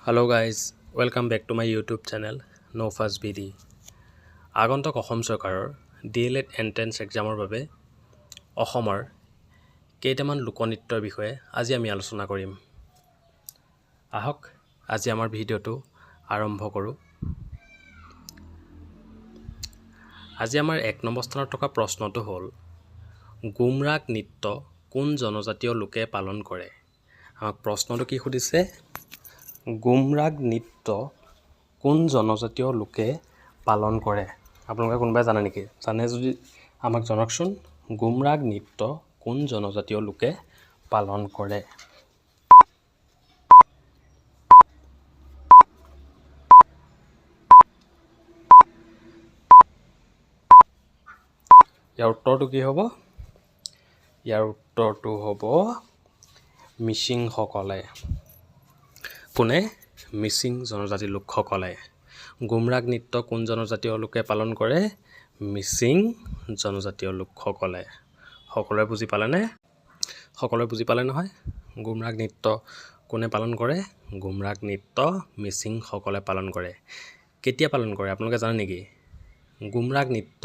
Hello guys, welcome back to my YouTube channel NoFast BD. আগন্তুক অসম চৰকাৰৰ DLED entrance এক্সামৰ বাবে অসমৰ কেইটামান লোকনৃত্যৰ বিষয়ে আজি আমি আলোচনা কৰিম। আহক আজি আমাৰ ভিডিঅ'টো আৰম্ভ কৰোঁ। আজি আমাৰ 1 নম্বৰ স্থানত থকা প্ৰশ্নটো হ'ল গুমৰাগ নৃত্য কোন জনজাতীয় লোকে পালন কৰে? আমাক প্ৰশ্নটো কি সুধিছে? গুমৰাগ নৃত্য কোন জনজাতীয় লোকে পালন কৰে? আপোনালোকে কোনোবাই জানে নেকি? জানে যদি আমাক জনাওকচোন। গুমৰাগ নৃত্য কোন জনজাতীয় লোকে পালন কৰে? ইয়াৰ উত্তৰটো কি হ'ব? ইয়াৰ উত্তৰটো হ'ব মিচিংসকলে। কোনে? মিচিং জনজাতিৰ লোকসকলে। গুমৰাগ নৃত্য কোন জনজাতীয় লোকে পালন কৰে? মিচিং জনজাতীয় লোকসকলে। সকলোৱে বুজি পালেনে? সকলোৱে বুজি পালে নহয়? গুমৰাগ নৃত্য কোনে পালন কৰে? গুমৰাগ নৃত্য মিচিংসকলে পালন কৰে। কেতিয়া পালন কৰে আপোনালোকে জানে নেকি? গুমৰাগ নৃত্য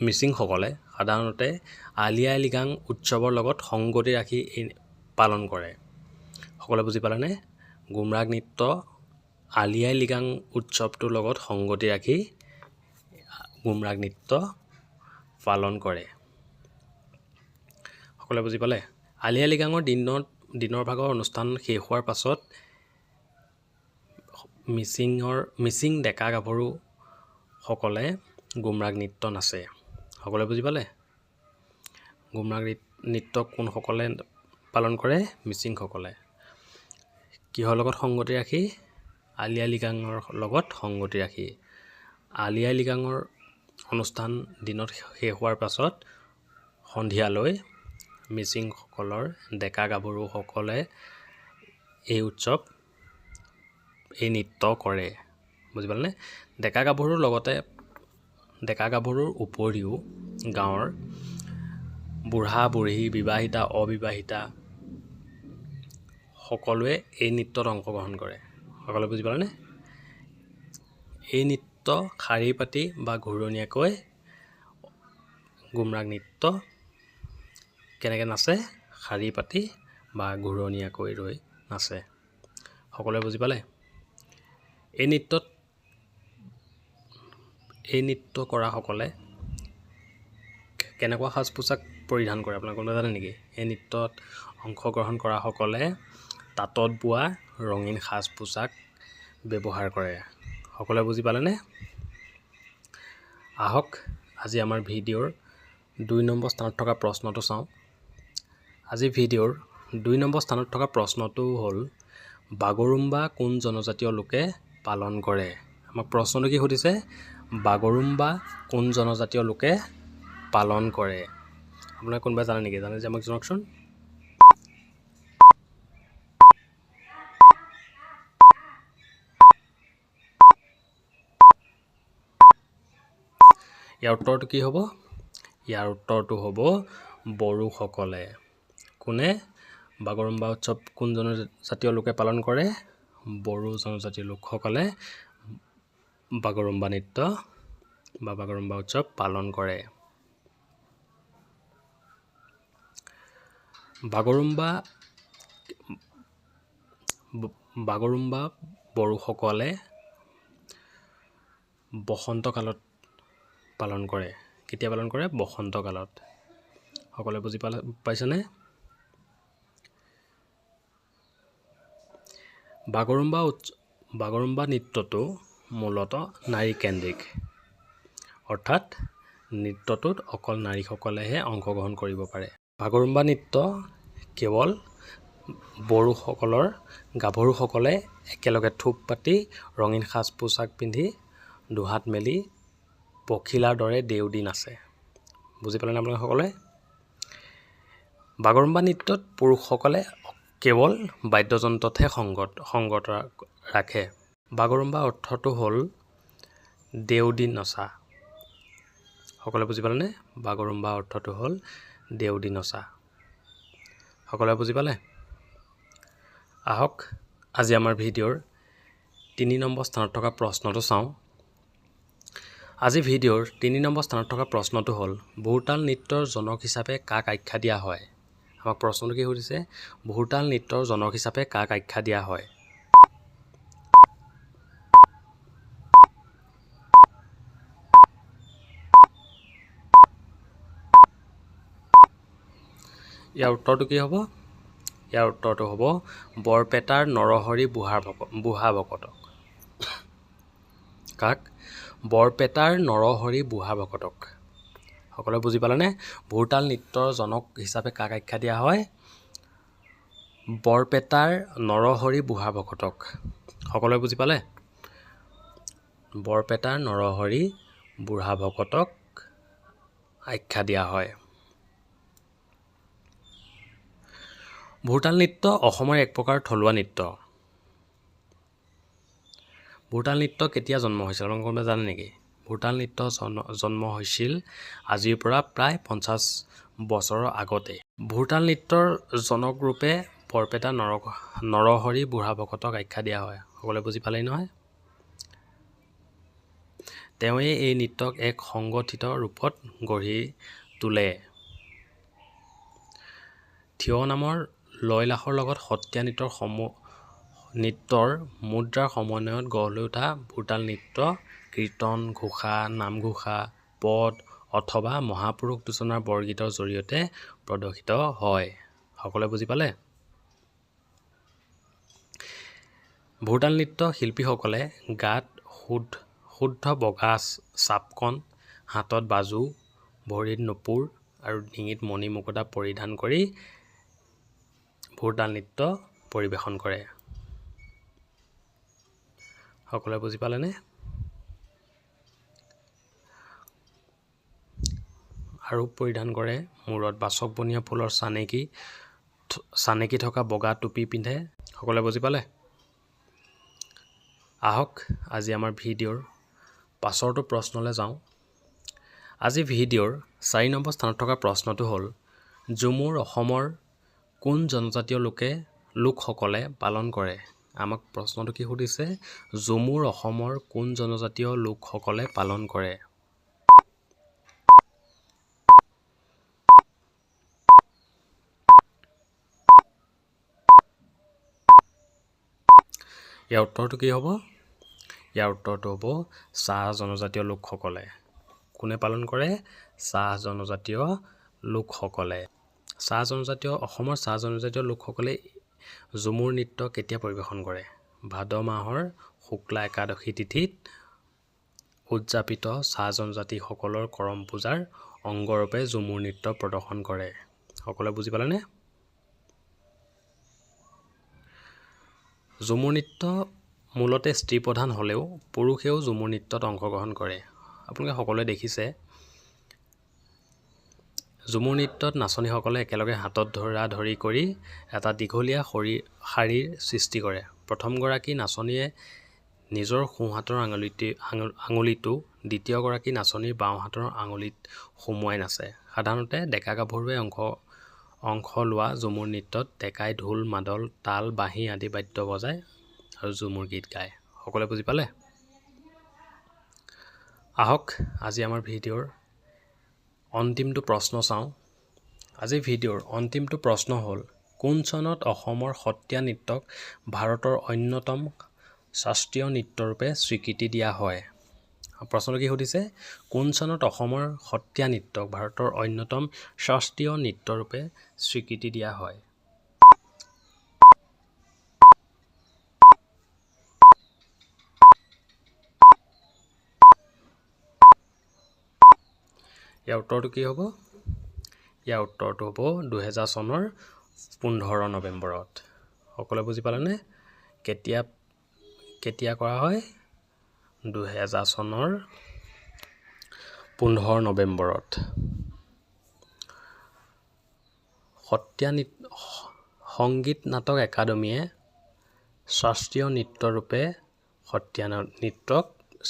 মিচিংসকলে সাধাৰণতে আলি আই লৃগাং উৎসৱৰ লগত সংগতি ৰাখি পালন কৰে। সকলোৱে বুজি পালেনে? গুমৰাগ নৃত্য আলি আই লৃগাং উৎসৱটোৰ লগত সংগতি ৰাখি গুমৰাগ নৃত্য পালন কৰে। সকলোৱে বুজি পালে? আলি আই লৃগাঙৰ দিনৰ ভাগৰ অনুষ্ঠান শেষ হোৱাৰ পাছত মিচিং ডেকা গাভৰুসকলে গুমৰাগ নৃত্য নাচে। সকলোৱে বুজি পালে? গুমৰাগ নৃত্য কোনসকলে পালন কৰে? মিচিংসকলে। কিহৰ লগত সংগতি ৰাখি? আলি আই লৃগাঙৰ লগত সংগতি ৰাখি। আলি আই লৃগাঙৰ অনুষ্ঠান দিনত শেষ হোৱাৰ পাছত সন্ধিয়ালৈ মিচিংসকলৰ ডেকা গাভৰুসকলে এই নৃত্য কৰে। বুজি পালেনে? ডেকা গাভৰুৰ উপৰিও গাঁৱৰ বুঢ়া বুঢ়ী বিবাহিতা অবিবাহিতা সকলোৱে এই নৃত্যত অংশগ্ৰহণ কৰে। সকলোৱে বুজি পালেনে? এই নৃত্য শাৰী পাতি বা ঘূৰণীয়াকৈ গুমৰাগ নৃত্য কেনেকৈ নাচে? শাৰী পাতি বা ঘূৰণীয়াকৈ ৰৈ নাচে। সকলোৱে বুজি পালে? এই নৃত্য কৰাসকলে কেনেকুৱা সাজ পোছাক পৰিধান কৰে আপোনালোকে কোনোবাই জানে নেকি? এই নৃত্যত অংশগ্ৰহণ কৰাসকলে তাঁতত বোৱা ৰঙীন সাজ পোছাক ব্যৱহাৰ কৰে। সকলোৱে বুজি পালেনে? আহক আজি আমাৰ ভিডিঅ'ৰ 2 নম্বৰ স্থানত থকা প্ৰশ্নটো চাওঁ। আজি ভিডিঅ'ৰ 2 নম্বৰ স্থানত থকা প্ৰশ্নটো হ'ল বাগৰুম্বা কোন জনজাতীয় লোকে পালন কৰে? আমাক প্ৰশ্নটো কি সুধিছে? বাগৰুম্বা কোন জনজাতীয় লোকে পালন কৰে? আপোনালোকে কোনোবাই জানে নেকি? জানে যে আমাক জনাওকচোন। ইয়াৰ উত্তৰটো কি হ'ব? ইয়াৰ উত্তৰটো হ'ব বড়োসকলে। কোনে? বাগৰুম্বা উৎসৱ কোন জনজাতীয় লোকে পালন কৰে? বড়ো জনজাতীয় লোকসকলে বাগৰুম্বা নৃত্য বা বাগৰুম্বা উৎসৱ পালন কৰে। বাগৰুম্বা বড়োসকলে বসন্ত কালত পালন কৰে। কেতিয়া পালন কৰে? বসন্ত কালত। সকলোৱে বুজি পাইছেনে? বাগৰুম্বা নৃত্যটো মূলতঃ নাৰীকেন্দ্ৰিক। অৰ্থাৎ নৃত্যটোত অকল নাৰীসকলেহে অংশগ্ৰহণ কৰিব পাৰে। বাগৰুম্বা নৃত্য কেৱল বড়োসকলৰ গাভৰুসকলে একেলগে থোপ পাতি ৰঙীন সাজ পোছাক পিন্ধি দুহাত মেলি পখিলাৰ দৰে দেউদি নাচে। বুজি পালেনে আপোনালোকে সকলোৱে? বাগৰুম্বা নৃত্যত পুৰুষসকলে কেৱল বাদ্যযন্ত্ৰতহে সংগত ৰাখে। বাগৰুম্বা অৰ্থটো হ'ল দেউদি নচা। সকলোৱে বুজি পালেনে? বাগৰুম্বা অৰ্থটো হ'ল দেউদি নচা। সকলোৱে বুজি পালে? আহক আজি আমাৰ ভিডিঅ'ৰ 3 নম্বৰ স্থানত থকা প্ৰশ্নটো চাওঁ। আজি ভিডিঅ'ৰ 3 নম্বৰ স্থানত থকা প্ৰশ্নটো হ'ল ভোৰতাল নৃত্যৰ জনক হিচাপে কাক আখ্যা দিয়া হয়? আমাক প্ৰশ্নটো কি সুধিছে? ভোৰতাল নৃত্যৰ জনক হিচাপে কাক আখ্যা দিয়া হয়? ইয়াৰ উত্তৰটো কি হ'ব? ইয়াৰ উত্তৰটো হ'ব বৰপেটাৰ নৰহৰি বুঢ়া ভকতক। কাক? বৰপেটাৰ নৰহৰি বুঢ়া ভকতক। সকলোৱে বুজি পালেনে? ভোৰতাল নৃত্যৰ জনক হিচাপে কাক আখ্যা দিয়া হয়? বৰপেটাৰ নৰহৰি বুঢ়া ভকতক। সকলোৱে বুজি পালে? বৰপেটাৰ নৰহৰি বুঢ়া ভকতক আখ্যা দিয়া হয়। ভোৰতাল নৃত্য অসমৰ এক প্ৰকাৰ থলুৱা নৃত্য। ভোৰতাল নৃত্য কেতিয়া জন্ম হৈছিল? আপোনালোকে কোনোবাই জানে নেকি? ভোৰতাল নৃত্য জন্ম হৈছিল আজিৰ পৰা প্ৰায় 50 বছৰৰ আগতে। ভোৰতাল নৃত্যৰ জনক ৰূপে বৰপেটা নৰহৰি বুঢ়া ভকতক আখ্যা দিয়া হয়। সকলোৱে বুজি পালেই নহয়? তেওঁৱে এই নৃত্যক এক সংগঠিত ৰূপত গঢ়ি তোলে। থিয় নামৰ লয়লাসৰ লগত সত্ৰীয়া নৃত্যৰ মুদ্ৰাৰ সমন্বয়ত গঢ় লৈ উঠা ভোৰতাল নৃত্য কীৰ্তন, ঘোষা, নামঘোষা, পদ অথবা মহাপুৰুষ দুজনাৰ বৰগীতৰ জৰিয়তে প্ৰদৰ্শিত হয়। সকলোৱে বুজি পালে? ভোৰতাল নৃত্য শিল্পীসকলে গাত শুদ্ধ বগা চাপকন, হাতত বাজু, ভৰিত নুপুৰ আৰু ডিঙিত মণি মুকুতা পৰিধান কৰি ভোৰতাল নৃত্য পৰিৱেশন কৰে। সকলোৱে বুজি পালেনে? আৰু পৰিধান কৰে মূৰত বাচক বনীয়া ফুলৰ চানেকি থকা বগা টুপি পিন্ধে। সকলোৱে বুজি পালে? আহক আজি আমাৰ ভিডিঅ'ৰ পাছৰটো প্ৰশ্নলৈ যাওঁ। আজি ভিডিঅ'ৰ 4 নম্বৰ স্থানত থকা প্ৰশ্নটো হ'ল ঝুমুৰ অসমৰ কোন জনজাতীয় লোকসকলে পালন কৰে? আমাক প্ৰশ্নটো কি সুধিছে? ঝুমুৰ অসমৰ কোন জনজাতীয় লোকসকলে পালন কৰে? ইয়াৰ উত্তৰটো কি হ'ব? ইয়াৰ উত্তৰটো হ'ব চাহ জনজাতীয় লোকসকলে। কোনে পালন কৰে? চাহ জনজাতীয় লোকসকলে। অসমৰ চাহ জনজাতীয় লোকসকলে ঝুমুৰ নৃত্য কেতিয়া পৰিৱেশন কৰে? ভাদ মাহৰ শুক্লা একাদশী তিথিত উদযাপিত চাহ জনজাতিসকলৰ কৰম পূজাৰ অংগৰূপে ঝুমুৰ নৃত্য প্ৰদৰ্শন কৰে। সকলোৱে বুজি পালেনে? ঝুমুৰ নৃত্য মূলতে স্ত্ৰী প্ৰধান হ'লেও পুৰুষেও ঝুমুৰ নৃত্যত অংশগ্ৰহণ কৰে। আপোনালোকে সকলোৱে দেখিছে ঝুমুৰ নৃত্যত নাচনীসকলে একেলগে হাতত ধৰা-ধৰি কৰি এটা দীঘলীয়া শাৰীৰ সৃষ্টি কৰে। প্ৰথমগৰাকী নাচনীয়ে নিজৰ সোঁহাতৰ আঙুলিটো দ্বিতীয়গৰাকী নাচনীৰ বাওঁ হাতৰ আঙুলিত সুমুৱাই নাচে। সাধাৰণতে ডেকা-গাভৰুৱে অংশ লোৱা ঝুমুৰ নৃত্যত ডেকাই ঢোল, মাদল, তাল, বাঁহী আদি বাদ্য বজায় আৰু ঝুমুৰ গীত গায়। সকলোৱে বুজি পালে? আহক আজি আমাৰ ভিডিঅ'ৰ অন্তিমটো প্ৰশ্ন চাওঁ। আজি ভিডিঅ'ৰ অন্তিমটো প্ৰশ্ন হ'ল কোন চনত অসমৰ সত্ৰীয়া নৃত্যক ভাৰতৰ অন্যতম শাস্ত্ৰীয় নৃত্যৰূপে স্বীকৃতি দিয়া হয়? প্ৰশ্নটো কি সুধিছে? কোন চনত অসমৰ সত্ৰীয়া নৃত্যক ভাৰতৰ অন্যতম শাস্ত্ৰীয় নৃত্যৰূপে স্বীকৃতি দিয়া হয়? ইয়াৰ উত্তৰটো কি হ'ব? ইয়াৰ উত্তৰটো হ'ব 2000 চনৰ 15 নৱেম্বৰত। সকলোৱে বুজি পালেনে? কেতিয়া কৰা হয়? 2000 চনৰ 15 নৱেম্বৰত। সত্ৰীয়া সংগীত নাটক একাডেমীয়ে শাস্ত্ৰীয় নৃত্যৰূপে সত্ৰীয়া নৃত্যক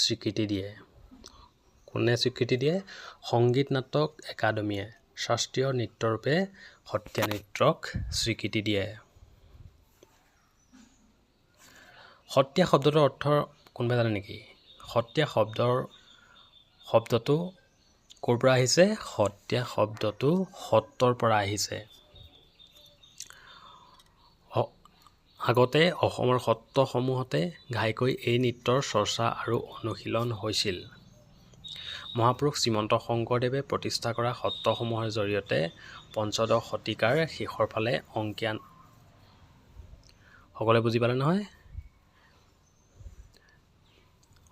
স্বীকৃতি দিয়ে। কোনে স্বীকৃতি দিয়ে? সংগীত নাটক একাডেমীয়ে শাস্ত্ৰীয় নৃত্যৰূপে সত্ৰীয়া নৃত্যক স্বীকৃতি দিয়ে। সত্ৰীয়া শব্দটোৰ অৰ্থ কোনোবাই জানে নেকি? সত্ৰীয়া শব্দটো ক'ৰ পৰা আহিছে? সত্ৰীয়া শব্দটো সত্ৰৰ পৰা আহিছে। আগতে অসমৰ সত্ৰসমূহতে ঘাইকৈ এই নৃত্যৰ চৰ্চা আৰু অনুশীলন হৈছিল। মহাপুৰুষ শ্ৰীমন্ত শংকৰদেৱে প্ৰতিষ্ঠা কৰা সত্ৰসমূহৰ জৰিয়তে পঞ্চদশ শতিকাৰ শেষৰ ফালে অংকীয়া সকলোৱে বুজি পালে নহয়?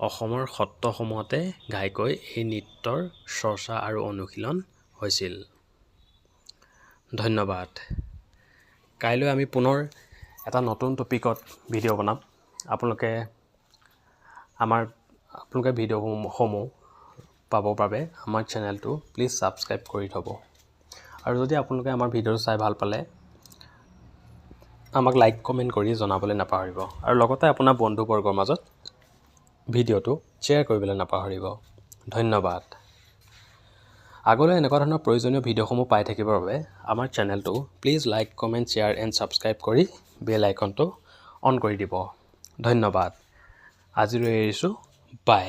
অসমৰ সত্ৰসমূহতে ঘাইকৈ এই নৃত্যৰ চৰ্চা আৰু অনুশীলন হৈছিল। ধন্যবাদ। কাইলৈ আমি পুনৰ এটা নতুন টপিকত ভিডিঅ' বনাম। আপোনালোকে ভিডিঅ'সমূহ পাবৰ বাবে আমাৰ চেনেলটো প্লিজ ছাবস্ক্ৰাইব কৰি থ'ব। আৰু যদি আপোনালোকে আমাৰ ভিডিঅ'টো চাই ভাল পালে আমাক লাইক কমেণ্ট কৰি জনাবলৈ নাপাহৰিব। আৰু লগতে আপোনাৰ বন্ধুবৰ্গৰ মাজত ভিডিঅ'টো শ্বেয়াৰ কৰিবলৈ নাপাহৰিব। ধন্যবাদ। আগলৈ এনেকুৱা ধৰণৰ প্ৰয়োজনীয় ভিডিঅ'সমূহ পাই থাকিবৰ বাবে আমাৰ চেনেলটো please like comment share and subscribe কৰি বেল আইকনটো অন কৰি দিব। ধন্যবাদ। আজিলৈ এৰিছোঁ। বাই।